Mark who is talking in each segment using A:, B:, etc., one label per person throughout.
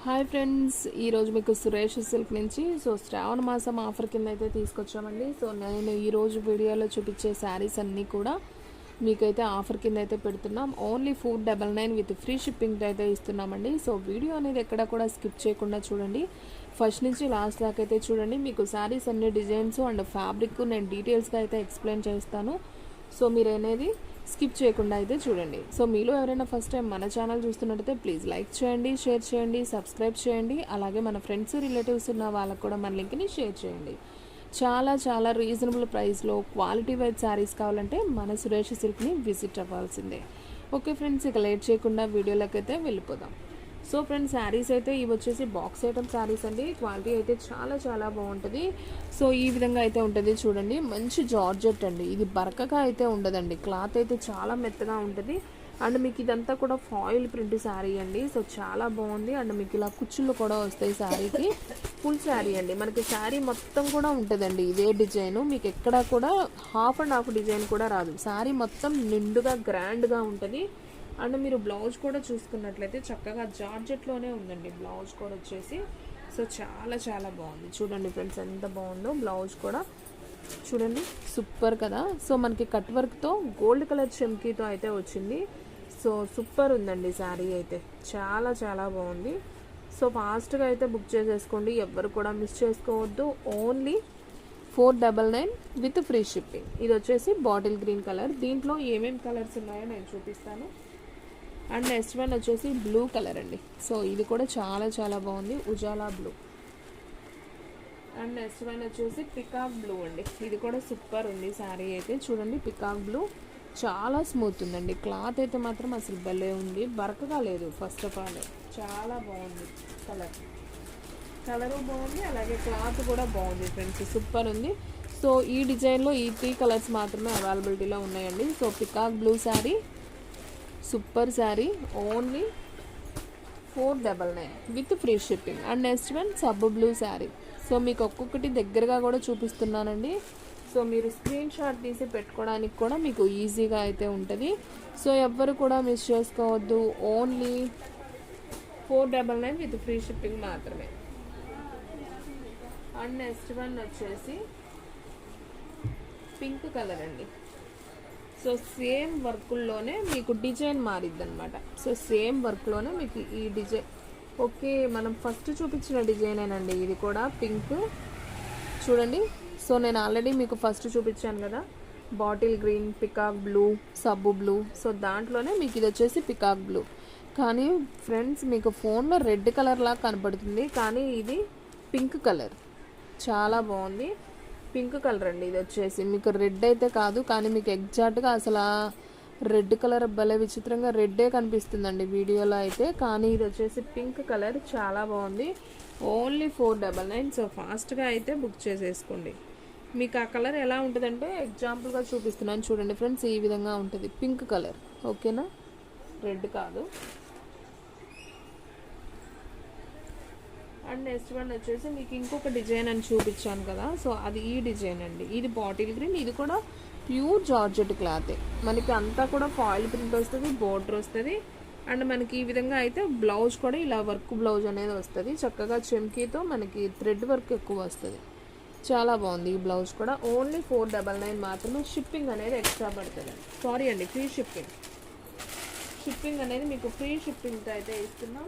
A: Hi friends, ఈరోజు మీకు Suresh silk నుంచి శ్రావణ మాసం ఆఫర్ కింద అయితే తీసుకొచ్చామండి. నేను ఈరోజు వీడియోలో చూపించే శారీస్ అన్నీ కూడా మీకైతే ఆఫర్ కింద అయితే పెడుతున్నాం. ఓన్లీ 499 విత్ ఫ్రీ షిప్పింగ్ అయితే ఇస్తున్నామండి. వీడియో అనేది ఎక్కడ కూడా స్కిప్ చేయకుండా చూడండి, ఫస్ట్ నుంచి లాస్ట్ దాకా అయితే చూడండి. మీకు శారీస్ అన్ని డిజైన్స్ అండ్ ఫ్యాబ్రిక్ నేను డీటెయిల్స్గా అయితే ఎక్స్ప్లెయిన్ చేస్తాను. మీరు అనేది స్కిప్ చేయకుండా అయితే చూడండి. మీలో ఎవరైనా ఫస్ట్ టైం మన ఛానల్ చూస్తున్నట్టయితే ప్లీజ్ లైక్ చేయండి, షేర్ చేయండి, సబ్స్క్రైబ్ చేయండి. అలాగే మన ఫ్రెండ్స్ రిలేటివ్స్ ఉన్న వాళ్ళకు కూడా మన లింక్ని షేర్ చేయండి. చాలా చాలా రీజనబుల్ ప్రైస్లో క్వాలిటీ వైజ్ శారీస్ కావాలంటే మన సురేష్ సిల్క్ని విజిట్ అవ్వాల్సిందే. ఓకే ఫ్రెండ్స్, ఇక లేట్ చేయకుండా వీడియోలోకి అయితే వెళ్ళిపోదాం. ఫ్రెండ్స్, శారీస్ అయితే ఇవి వచ్చేసి బాక్స్ ఐటమ్ శారీస్ అండి. క్వాలిటీ అయితే చాలా చాలా బాగుంటుంది. ఈ విధంగా అయితే ఉంటుంది చూడండి. మంచి జార్జెట్ అండి, ఇది బరకగా అయితే ఉండదండి. క్లాత్ అయితే చాలా మెత్తగా ఉంటుంది. అండ్ మీకు ఇదంతా కూడా ఫాయిల్ ప్రింట్ శారీ అండి. చాలా బాగుంది. అండ్ మీకు ఇలా కుచ్చుళ్ళు కూడా వస్తాయి శారీకి. ఫుల్ శారీ అండి, మనకి శారీ మొత్తం కూడా ఉంటుందండి ఇదే డిజైన్. మీకు ఎక్కడ కూడా హాఫ్ అండ్ హాఫ్ డిజైన్ కూడా రాదు. శారీ మొత్తం నిండుగా గ్రాండ్గా ఉంటుంది. అండ్ మీరు బ్లౌజ్ కూడా చూసుకున్నట్లయితే చక్కగా జార్జెట్లోనే ఉందండి బ్లౌజ్ కూడా వచ్చేసి. చాలా చాలా బాగుంది చూడండి ఫ్రెండ్స్, ఎంత బాగుందో బ్లౌజ్ కూడా చూడండి, సూపర్ కదా. మనకి కట్ వర్క్తో గోల్డ్ కలర్ చెమ్కీతో అయితే వచ్చింది. సూపర్ ఉందండి శారీ అయితే, చాలా చాలా బాగుంది. ఫాస్ట్గా అయితే బుక్ చేసేసుకోండి, ఎవ్వరు కూడా మిస్ చేసుకోవద్దు. Only 499 with free shipping. ఇది వచ్చేసి బాటిల్ గ్రీన్ కలర్. దీంట్లో ఏమేమి కలర్స్ ఉన్నాయో నేను చూపిస్తాను. అండ్ నెక్స్ట్ వన్ వచ్చేసి బ్లూ కలర్ అండి. ఇది కూడా చాలా చాలా బాగుంది, Ujala blue. And next one వచ్చేసి పికాక్ బ్లూ అండి. ఇది కూడా సూపర్ ఉంది శారీ అయితే చూడండి. పికాక్ బ్లూ చాలా స్మూత్ ఉందండి. క్లాత్ అయితే మాత్రం అసలు భలే ఉంది, బరకగా లేదు. ఫస్ట్ ఆఫ్ ఆల్ చాలా బాగుంది కలరు బాగుంది, అలాగే క్లాత్ కూడా బాగుంది ఫ్రెండ్స్, సూపర్ ఉంది. ఈ డిజైన్లో ఈ 3 కలర్స్ మాత్రమే అవైలబిలిటీలో ఉన్నాయండి. Peacock blue sari, super sari, only 499 with free shipping. And next one సబ్బు బ్లూ శారీ. మీకు ఒక్కొక్కటి దగ్గరగా కూడా చూపిస్తున్నానండి. మీరు స్క్రీన్ షాట్ తీసి పెట్టుకోవడానికి కూడా మీకు ఈజీగా అయితే ఉంటుంది. ఎవ్వరు కూడా మిస్ చేసుకోవద్దు. ఓన్లీ 499 విత్ ఫ్రీ షిప్పింగ్ మాత్రమే. అండ్ నెక్స్ట్ వన్ వచ్చేసి పింక్ కలర్ అండి. సేమ్ వర్క్లోనే మీకు డిజైన్ మారిద్ది అనమాట. సేమ్ వర్క్లోనే మీకు ఈ డిజైన్ ఓకే. మనం ఫస్ట్ చూపించిన డిజైనేనండి ఇది కూడా, పింక్ చూడండి. నేను ఆల్రెడీ మీకు ఫస్ట్ చూపించాను కదా, బాటిల్ గ్రీన్, పికాక్ బ్లూ, సబ్బు బ్లూ. దాంట్లోనే మీకు ఇది వచ్చేసి పికాక్ బ్లూ. కానీ ఫ్రెండ్స్, మీకు ఫోన్లో రెడ్ కలర్ లాగా కనపడుతుంది, కానీ ఇది పింక్ కలర్. చాలా బాగుంది, పింక్ కలర్ అండి. ఇది వచ్చేసి మీకు రెడ్ అయితే కాదు, కానీ మీకు ఎగ్జాక్ట్గా అసలు రెడ్ కలర్ భలే విచిత్రంగా రెడ్డే కనిపిస్తుందండి వీడియోలో అయితే, కానీ ఇది వచ్చేసి పింక్ కలర్. చాలా బాగుంది. ఓన్లీ 499. ఫాస్ట్గా అయితే బుక్ చేసేసుకోండి. మీకు ఆ కలర్ ఎలా ఉంటుందంటే ఎగ్జాంపుల్గా చూపిస్తున్నాను చూడండి ఫ్రెండ్స్. ఈ విధంగా ఉంటుంది పింక్ కలర్, ఓకేనా, రెడ్ కాదు. అండ్ నెక్స్ట్ వన్ వచ్చేసి మీకు ఇంకొక డిజైన్ అని చూపించాను కదా, అది ఈ డిజైన్ అండి. ఇది బాటిల్ గ్రీన్, ఇది కూడా ప్యూర్ జార్జెట్ క్లాతే. మనకి అంతా కూడా ఫాయిల్ ప్రింట్ వస్తుంది, బోర్డర్ వస్తుంది. అండ్ మనకి ఈ విధంగా అయితే బ్లౌజ్ కూడా ఇలా వర్క్ బ్లౌజ్ అనేది వస్తుంది. చక్కగా చెమ్కీతో మనకి థ్రెడ్ వర్క్ ఎక్కువ వస్తుంది. చాలా బాగుంది ఈ బ్లౌజ్ కూడా. ఓన్లీ 499 మాత్రమే. షిప్పింగ్ అనేది ఎక్స్ట్రా పడుతుంది. సారీ అండి, ఫ్రీ షిప్పింగ్. షిప్పింగ్ అనేది మీకు ఫ్రీ షిప్పింగ్తో అయితే ఇస్తున్నాం.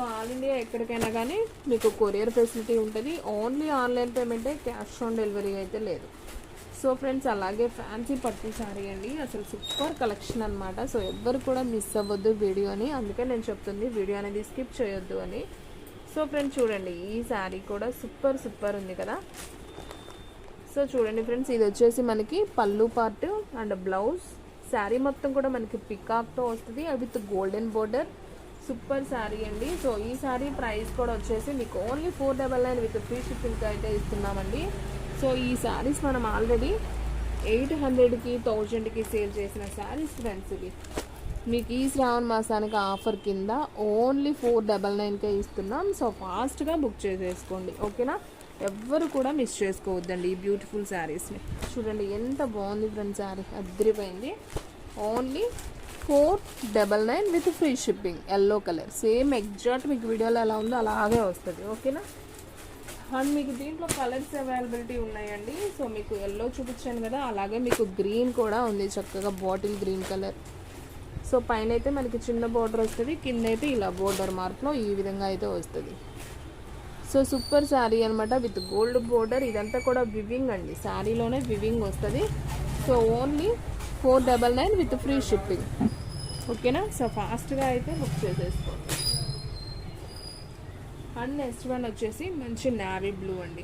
A: ఆల్ ఇండియా ఎక్కడికైనా కానీ మీకు కొరియర్ ఫెసిలిటీ ఉంటుంది. ఓన్లీ ఆన్లైన్ పేమెంటే, క్యాష్ ఆన్ డెలివరీ అయితే లేదు. ఫ్రెండ్స్, అలాగే ఫ్యాన్సీ పట్టు శారీ అండి. అసలు సూపర్ కలెక్షన్ అనమాట. ఎవ్వరు కూడా మిస్ అవ్వద్దు వీడియోని, అందుకే నేను చెప్తుంది వీడియో అనేది స్కిప్ చేయొద్దు అని. ఫ్రెండ్స్ చూడండి, ఈ శారీ కూడా సూపర్ సూపర్ ఉంది కదా. చూడండి ఫ్రెండ్స్, ఇది వచ్చేసి మనకి పళ్ళు పార్ట్ అండ్ బ్లౌజ్. శారీ మొత్తం కూడా మనకి పికాక్తో వస్తుంది, with golden border. Super sari అండి. ఈ శారీ ప్రైస్ కూడా వచ్చేసి మీకు ఓన్లీ 499 విత్ ఫ్రీ షిప్పింగ్కి అయితే ఇస్తున్నామండి. ఈ శారీస్ మనం ఆల్రెడీ 800కి 1000కి సేల్ చేసిన శారీస్ ఫ్రెండ్స్. ఇవి మీకు ఈ శ్రావణ మాసానికి ఆఫర్ కింద ఓన్లీ 499కే ఇస్తున్నాం. ఫాస్ట్గా బుక్ చేసేసుకోండి, ఓకేనా. ఎవ్వరు కూడా మిస్ చేసుకోవద్దండి ఈ బ్యూటిఫుల్ శారీస్ని. చూడండి ఎంత బాగుంది ఫ్రెండ్స్, శారీ అద్దరిపోయింది. Only 499 with free shipping. Yellow colour same exact మీకు వీడియోలో ఎలా ఉందో అలాగే వస్తుంది. ఓకేనా. అండ్ మీకు దీంట్లో కలర్స్ అవైలబిలిటీ ఉన్నాయండి. సో మీకు ఎల్లో చూపించాను కదా, అలాగే మీకు గ్రీన్ కూడా ఉంది, చక్కగా బాటిల్ గ్రీన్ కలర్. సో పైన అయితే మనకి చిన్న బోర్డర్ వస్తుంది, కింద అయితే ఇలా బోర్డర్ మార్క్లో ఈ విధంగా అయితే వస్తుంది. సో సూపర్ శారీ అనమాట విత్ గోల్డ్ బోర్డర్. ఇదంతా కూడా వివింగ్ అండి, శారీలోనే వివింగ్ వస్తుంది. So only 499 with free shipping. ఓకేనా. సో ఫాస్ట్గా అయితే బుక్ చేసేసుకోండి. అండ్ నెక్స్ట్ వన్ వచ్చేసి మంచి నావీ బ్లూ అండి.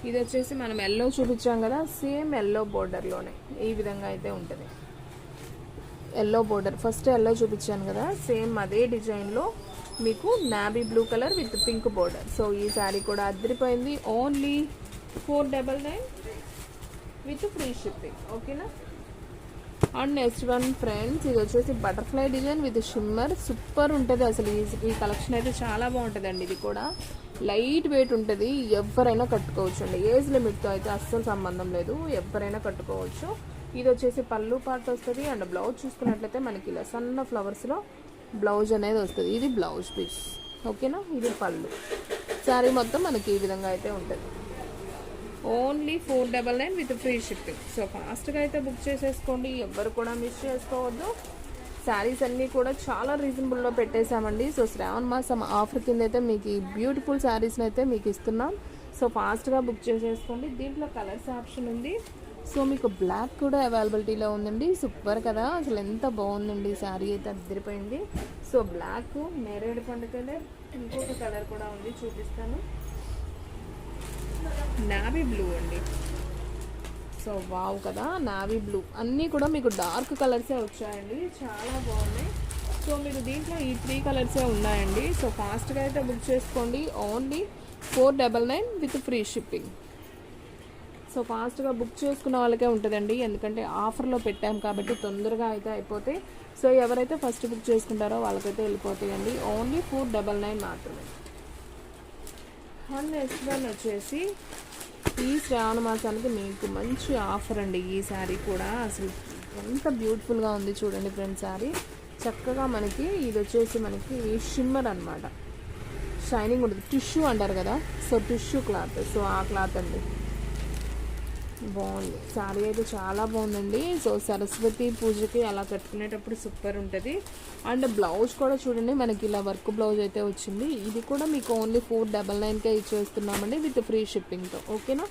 A: ఇది వచ్చేసి మనం ఎల్లో చూపించాం కదా, సేమ్ ఎల్లో బోర్డర్లోనే ఈ విధంగా అయితే ఉంటుంది. ఎల్లో బోర్డర్ ఫస్ట్ ఎల్లో చూపించాను కదా, సేమ్ అదే డిజైన్లో మీకు navy blue colour with pink border. So ఈ శారీ కూడా అదిరిపోయింది. Only 499 with free shipping. ఓకేనా. అండ్ నెక్స్ట్ వన్ ఫ్రెండ్స్, ఇది వచ్చేసి butterfly design with shimmer. Super ఉంటుంది అసలు. ఈ కలెక్షన్ అయితే చాలా బాగుంటుందండి. ఇది కూడా లైట్ వెయిట్ ఉంటుంది, ఎవరైనా కట్టుకోవచ్చు అండి. ఏజ్ లిమిట్తో అయితే అస్సలు సంబంధం లేదు, ఎవరైనా కట్టుకోవచ్చు. ఇది వచ్చేసి పళ్ళు పార్ట్ వస్తుంది. అండ్ బ్లౌజ్ చూసుకున్నట్లయితే మనకి ఇలా సన్న ఫ్లవర్స్లో బ్లౌజ్ అనేది వస్తుంది. ఇది బ్లౌజ్ పీస్. ఓకేనా. ఇది పళ్ళు. శారీ మొత్తం మనకి ఈ విధంగా అయితే ఉంటుంది. Only 499 with free shipping. So ఫాస్ట్గా అయితే బుక్ చేసేసుకోండి, ఎవ్వరు కూడా మిస్ చేసుకోవద్దు. శారీస్ అన్నీ కూడా చాలా రీజనబుల్లో పెట్టేశామండి. సో శ్రావణ మాసం ఆఫర్ కింద అయితే మీకు ఈ బ్యూటిఫుల్ శారీస్ని అయితే మీకు ఇస్తున్నాం. సో ఫాస్ట్గా బుక్ చేసేసుకోండి. దీంట్లో కలర్స్ ఆప్షన్ ఉంది. సో మీకు బ్లాక్ కూడా అవైలబిలిటీలో ఉందండి. సూపర్ కదా, అసలు ఎంత బాగుందండి. శారీ అయితే అదిరిపోయింది. సో బ్లాక్, నేరేడు పండు కలర్, ఇంకొక కలర్ కూడా ఉంది, చూపిస్తాను. నావీ బ్లూ అండి. సో వావ్ కదా, నావీ బ్లూ. అన్నీ కూడా మీకు డార్క్ కలర్సే వచ్చాయండి, చాలా బాగున్నాయి. సో మీకు దీంట్లో ఈ 3 కలర్సే ఉన్నాయండి. సో ఫాస్ట్గా అయితే బుక్ చేసుకోండి. Only 499 with free shipping. So ఫాస్ట్గా బుక్ చేసుకున్న వాళ్ళకే ఉంటుందండి, ఎందుకంటే ఆఫర్లో పెట్టాం కాబట్టి తొందరగా అయితే అయిపోతాయి. సో ఎవరైతే ఫస్ట్ బుక్ చేసుకుంటారో వాళ్ళకైతే వెళ్ళిపోతాయండి. ఓన్లీ 499 మాత్రమే. అండ్ నెక్స్ట్ వన్ వచ్చేసి ఈ శ్రావణ మాసానికి మీకు మంచి ఆఫర్ అండి. ఈ శారీ కూడా అసలు ఎంత బ్యూటిఫుల్గా ఉంది చూడండి ఫ్రెండ్స్. శారీ చక్కగా మనకి ఇది వచ్చేసి మనకి షిమ్మర్ అనమాట, షైనింగ్ ఉంటుంది. టిష్యూ అంటారు కదా, సో టిష్యూ క్లాత్. సో ఆ క్లాత్ అండి, బాగుంది. శారీ అయితే చాలా బాగుందండి. సో సరస్వతి పూజకి అలా కట్టుకునేటప్పుడు సూపర్ ఉంటుంది. అండ్ బ్లౌజ్ కూడా చూడండి, మనకి ఇలా వర్క్ బ్లౌజ్ అయితే వచ్చింది. ఇది కూడా మీకు ఓన్లీ 499కే ఇచ్చేస్తున్నామండి విత్ ఫ్రీ షిప్పింగ్తో. ఓకేనా.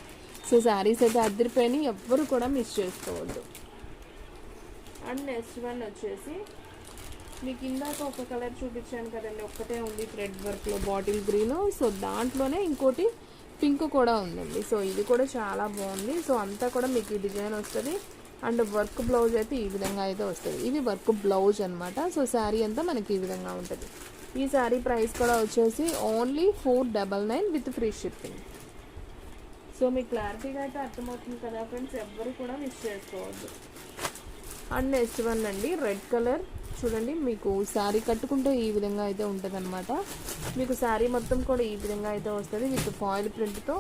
A: సో శారీస్ అయితే అదిరిపోయినాయి, ఎవ్వరు కూడా మిస్ చేసుకోవద్దు. అండ్ నెక్స్ట్ వన్ వచ్చేసి మీకు ఇందాక ఒక కలర్ చూపించాను కదండి, ఒక్కటే ఉంది థ్రెడ్ వర్క్లో బాటిల్ గ్రీన్. సో దాంట్లోనే ఇంకోటి పింక్ కూడా ఉందండి. సో ఇది కూడా చాలా బాగుంది. సో అంతా కూడా మీకు ఈ డిజైన్ వస్తుంది. అండ్ వర్క్ బ్లౌజ్ అయితే ఈ విధంగా అయితే వస్తుంది. ఇది వర్క్ బ్లౌజ్ అనమాట. సో శారీ అంతా మనకి ఈ విధంగా ఉంటుంది. ఈ శారీ ప్రైస్ కూడా వచ్చేసి only 499 with free shipping. So మీకు క్లారిటీగా అయితే అర్థమవుతుంది కదా ఫ్రెండ్స్, ఎవ్వరు కూడా మిస్ చేసుకోవద్దు. అండ్ నెక్స్ట్ వన్ అండి, రెడ్ కలర్. చూడండి, మీకు శారీ కట్టుకుంటే ఈ విధంగా అయితే ఉంటుంది అనమాట. మీకు శారీ మొత్తం కూడా ఈ విధంగా అయితే వస్తుంది విత్ ఫాయిల్ ప్రింట్తో.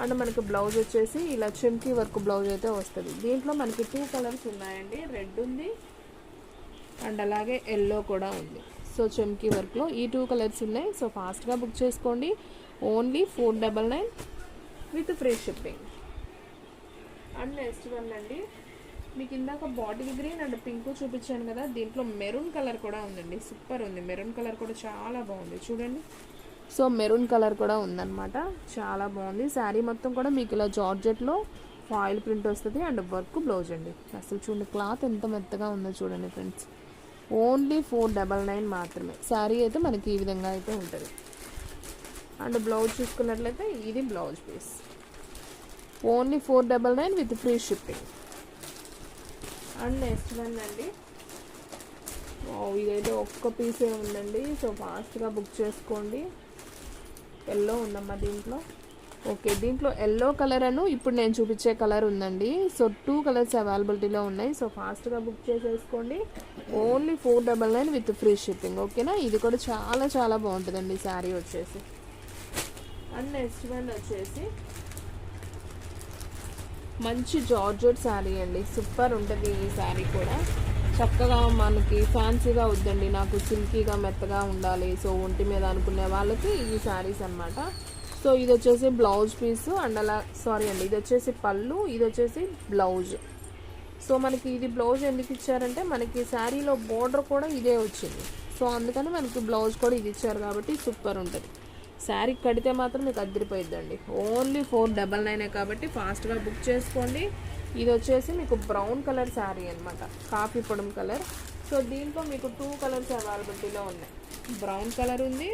A: అండ్ మనకి బ్లౌజ్ వచ్చేసి ఇలా చెంకీ వర్క్ బ్లౌజ్ అయితే వస్తుంది. దీంట్లో మనకి 2 కలర్స్ ఉన్నాయండి, రెడ్ ఉంది అండ్ అలాగే ఎల్లో కూడా ఉంది. సో చెంకీ వర్క్లో ఈ 2 కలర్స్ ఉన్నాయి. సో ఫాస్ట్గా బుక్ చేసుకోండి. Only 499 with free shipping. And next one అండి, మీకు ఇందాక బాటిల్ గ్రీన్ అండ్ పింక్ చూపించాను కదా, దీంట్లో మెరూన్ కలర్ కూడా ఉందండి. సూపర్ ఉంది, మెరూన్ కలర్ కూడా చాలా బాగుంది చూడండి. సో మెరూన్ కలర్ కూడా ఉందన్నమాట, చాలా బాగుంది. శారీ మొత్తం కూడా మీకు ఇలా జార్జెట్లో ఫాయిల్ ప్రింట్ వస్తుంది అండ్ వర్క్ బ్లౌజ్ అండి. అసలు చూడండి క్లాత్ ఎంత మెత్తగా ఉందో చూడండి ఫ్రెండ్స్. ఓన్లీ 499 మాత్రమే. శారీ అయితే మనకి ఈ విధంగా అయితే ఉంటుంది. అండ్ బ్లౌజ్ చూసుకున్నట్లయితే ఇది blouse piece. Only 499 with free shipping. And next one అండి, ఇదైతే ఒక్క పీసే ఉందండి. సో ఫాస్ట్గా బుక్ చేసుకోండి. ఎల్లో ఉందమ్మా దీంట్లో. ఓకే, దీంట్లో ఎల్లో కలర్ అను ఇప్పుడు నేను చూపించే కలర్ ఉందండి. సో 2 కలర్స్ అవైలబిలిటీలో ఉన్నాయి. సో ఫాస్ట్గా బుక్ చేసేసుకోండి. Only 499 with free shipping. ఓకేనా. ఇది కూడా చాలా చాలా బాగుంటుందండి శారీ వచ్చేసి. అండ్ నెక్స్ట్ వన్ వచ్చేసి మంచి జార్జెట్ శారీ అండి. సూపర్ ఉంటుంది ఈ శారీ కూడా, చక్కగా మనకి ఫ్యాన్సీగా వద్దండి, నాకు సిల్కీగా మెత్తగా ఉండాలి, సో ఒంటి మీద అనుకునే వాళ్ళకి ఈ శారీస్ అనమాట. సో ఇది వచ్చేసి బ్లౌజ్ పీసు అండ్ అలా ఇది వచ్చేసి పళ్ళు, ఇది వచ్చేసి బ్లౌజ్. సో మనకి ఇది బ్లౌజ్ ఎందుకు ఇచ్చారంటే మనకి శారీలో బోర్డర్ కూడా ఇదే వచ్చింది, సో అందుకని మనకి బ్లౌజ్ కూడా ఇది ఇచ్చారు కాబట్టి సూపర్ ఉంటుంది. శారీ కడితే మాత్రం మీకు అదిరిపోయిద్దండి. ఓన్లీ 499 కాబట్టి ఫాస్ట్గా బుక్ చేసుకోండి. ఇది వచ్చేసి మీకు బ్రౌన్ కలర్ శారీ అనమాట, కాఫీ పొడం కలర్. సో దీంట్లో మీకు 2 కలర్స్ అవైలబిలిటీలో ఉన్నాయి, బ్రౌన్ కలర్ ఉంది,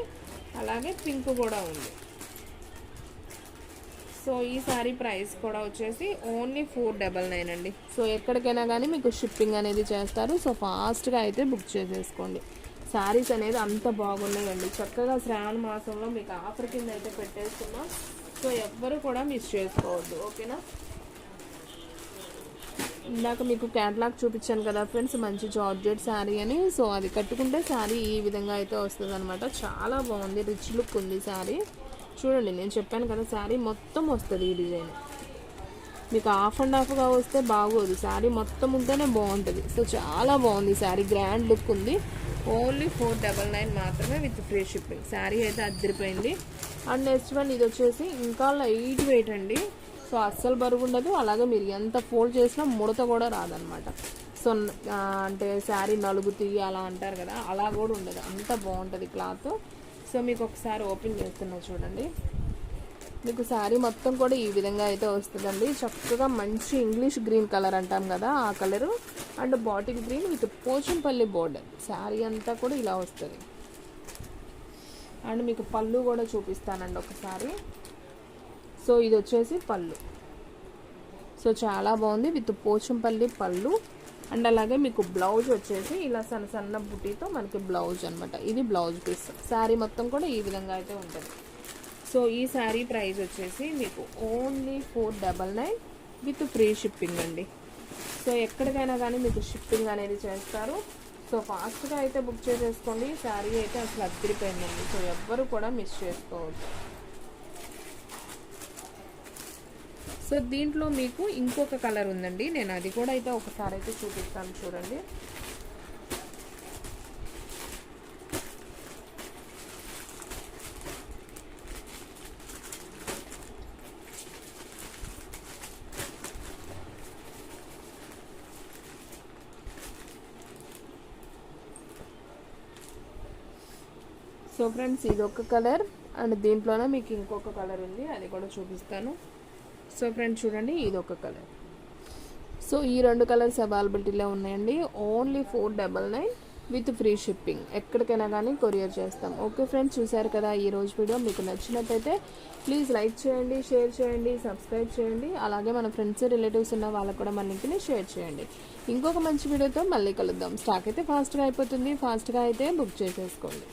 A: అలాగే పింక్ కూడా ఉంది. సో ఈ శారీ ప్రైస్ కూడా వచ్చేసి ఓన్లీ 499 అండి. సో ఎక్కడికైనా కానీ మీకు షిప్పింగ్ అనేది చేస్తారు. సో ఫాస్ట్గా అయితే బుక్ చేసేసుకోండి. శారీస్ అనేది అంత బాగున్నాయండి, చక్కగా శ్రావణ మాసంలో మీకు ఆఫర్ కింద అయితే పెట్టేస్తున్నాం. సో ఎవ్వరు కూడా మిస్ చేసుకోవద్దు, ఓకేనా. ఇందాక మీకు క్యాటలాగ్ చూపించాను కదా ఫ్రెండ్స్, మంచి జార్జెట్ శారీ అని. సో అది కట్టుకుంటే శారీ ఈ విధంగా అయితే వస్తుంది అనమాట. చాలా బాగుంది, రిచ్ లుక్ ఉంది శారీ. చూడండి, నేను చెప్పాను కదా శారీ మొత్తం వస్తుంది ఈ డిజైన్. మీకు హాఫ్ అండ్ హాఫ్గా వస్తే బాగోదు, శారీ మొత్తం ఉంటేనే బాగుంటుంది. సో చాలా బాగుంది శారీ, గ్రాండ్ లుక్ ఉంది. ఓన్లీ 499 మాత్రమే విత్ ఫ్రీ షిప్పింగ్. శారీ అయితే అద్దరిపోయింది. అండ్ నెక్స్ట్ వన్ ఇది వచ్చేసి ఇంకా లైట్ వెయిట్ అండి. సో అస్సలు బరువు ఉండదు, అలాగే మీరు ఎంత ఫోల్డ్ చేసినా ముడత కూడా రాదనమాట. సో అంటే శారీ నలుగుతీ అలా అంటారు కదా, అలా కూడా ఉండదు, అంత బాగుంటుంది క్లాత్. సో మీకు ఒకసారి ఓపెన్ చేస్తున్నా చూడండి. మీకు శారీ మొత్తం కూడా ఈ విధంగా అయితే వస్తుందండి. చక్కగా మంచి ఇంగ్లీష్ గ్రీన్ కలర్ అంటాం కదా, ఆ colour and bottle green with Pochampally border. Sari అంతా కూడా ఇలా వస్తుంది. అండ్ మీకు పళ్ళు కూడా చూపిస్తానండి ఒకసారి. సో ఇది వచ్చేసి పళ్ళు. సో చాలా బాగుంది, విత్ పోచంపల్లి పళ్ళు. అండ్ అలాగే మీకు బ్లౌజ్ వచ్చేసి ఇలా సన్న సన్న బుటీతో మనకి బ్లౌజ్ అనమాట. ఇది బ్లౌజ్ పీస్. శారీ మొత్తం కూడా ఈ విధంగా అయితే ఉంటుంది. సో ఈ శారీ ప్రైస్ వచ్చేసి మీకు ఓన్లీ 499 విత్ ఫ్రీ షిప్పింగ్ అండి. సో ఎక్కడికైనా కానీ మీకు షిప్పింగ్ అనేది చేస్తారు. సో ఫాస్ట్గా అయితే బుక్ చేసేసుకోండి. శారీ అయితే అసలు అద్దరిపోయిందండి. సో ఎవ్వరు కూడా మిస్ చేసుకోవద్దు. సో దీంట్లో మీకు ఇంకొక కలర్ ఉందండి, నేను అది కూడా అయితే ఒకసారి అయితే చూపిస్తాను చూడండి. సో ఫ్రెండ్స్ ఇది ఒక కలర్ అండ్ దీంట్లోనే మీకు ఇంకొక కలర్ ఉంది, అది కూడా చూపిస్తాను. సో ఫ్రెండ్స్ చూడండి, ఇది ఒక కలర్. సో ఈ 2 కలర్స్ అవైలబిలిటీలో ఉన్నాయండి. Only 499 with free shipping. ఎక్కడికైనా కానీ కొరియర్ చేస్తాం. ఓకే ఫ్రెండ్స్, చూసారు కదా ఈ రోజు వీడియో. మీకు నచ్చినట్టయితే ప్లీజ్ లైక్ చేయండి, షేర్ చేయండి, సబ్స్క్రైబ్ చేయండి. అలాగే మన ఫ్రెండ్స్ రిలేటివ్స్ ఉన్న వాళ్ళకు కూడా మన లింక్ని షేర్ చేయండి. ఇంకొక మంచి వీడియోతో మళ్ళీ కలుద్దాం. స్టాక్ అయితే ఫాస్ట్గా అయిపోతుంది, ఫాస్ట్గా అయితే బుక్ చేసేసుకోండి.